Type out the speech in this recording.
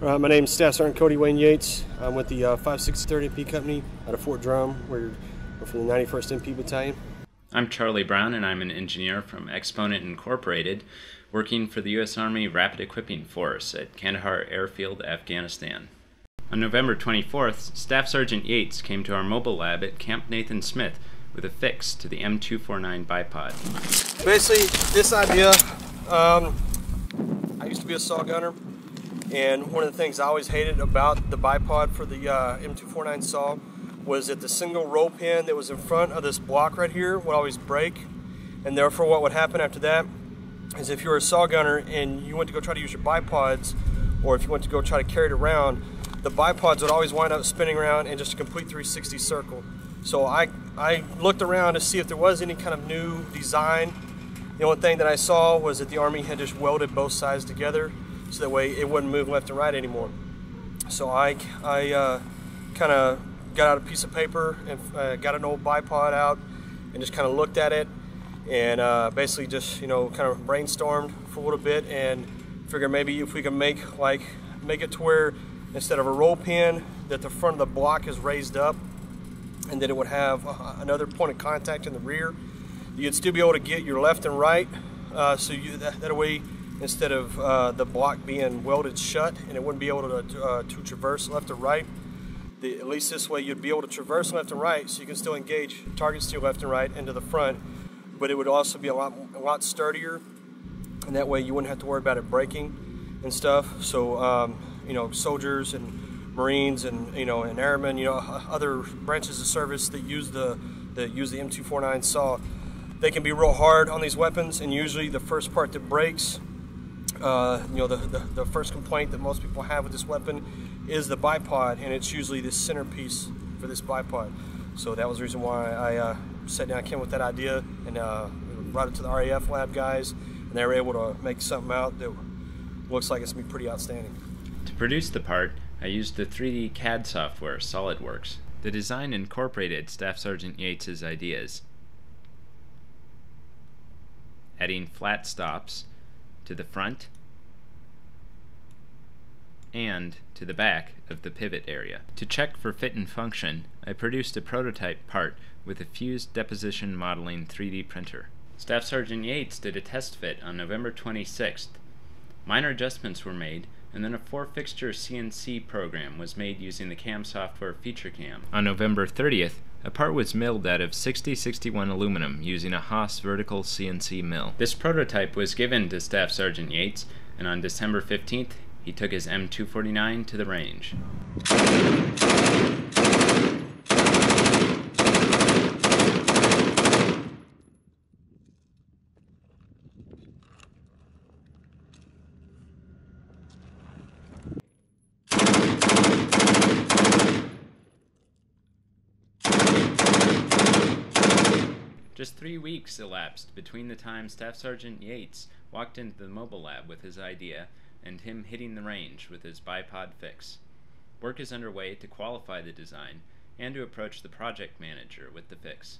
My name is Staff Sergeant Cody Wayne Yates. I'm with the 563rd MP Company out of Fort Drum. We're from the 91st MP Battalion. I'm Charlie Brown, and I'm an engineer from Exponent Incorporated, working for the U.S. Army Rapid Equipping Force at Kandahar Airfield, Afghanistan. On November 24th, Staff Sergeant Yates came to our mobile lab at Camp Nathan Smith with a fix to the M249 bipod. Basically, this idea, I used to be a saw gunner, and one of the things I always hated about the bipod for the M249 saw was that the single roll pin that was in front of this block right here would always break, and therefore what would happen after that is if you were a saw gunner and you went to go try to use your bipods, or if you went to go try to carry it around, the bipods would always wind up spinning around in just a complete 360 circle. So I looked around to see if there was any kind of new design. The only thing that I saw was that the Army had just welded both sides together so that way it wouldn't move left and right anymore. So I kind of got out a piece of paper and got an old bipod out and just kind of looked at it and basically just kind of brainstormed for a little bit and figured maybe if we can make it to where instead of a roll pin that the front of the block is raised up and that it would have another point of contact in the rear. You'd still be able to get your left and right, so that way instead of the block being welded shut and it wouldn't be able to traverse left or right, at least this way you'd be able to traverse left and right so you can still engage targets to your left and right into the front, but it would also be a lot sturdier, and that way you wouldn't have to worry about it breaking and stuff. So soldiers and Marines and and airmen, other branches of service that use the M249 saw, they can be real hard on these weapons, and usually the first part that breaks, the first complaint that most people have with this weapon is the bipod, and it's usually the centerpiece for this bipod. So that was the reason why I sat down, came with that idea, and brought it to the REF lab guys, and they were able to make something out that looks like it's going to be pretty outstanding. To produce the part, I used the 3D CAD software SolidWorks. The design incorporated Staff Sergeant Yates' ideas, adding flat stops to the front and to the back of the pivot area. To check for fit and function, I produced a prototype part with a fused deposition modeling 3D printer. Staff Sergeant Yates did a test fit on November 26th. Minor adjustments were made, and then a 4-fixture CNC program was made using the CAM software FeatureCam. On November 30th, a part was milled out of 6061 aluminum using a Haas vertical CNC mill. This prototype was given to Staff Sergeant Yates, and on December 15th, he took his M249 to the range. Just 3 weeks elapsed between the time Staff Sergeant Yates walked into the mobile lab with his idea and him hitting the range with his bipod fix. Work is underway to qualify the design and to approach the project manager with the fix.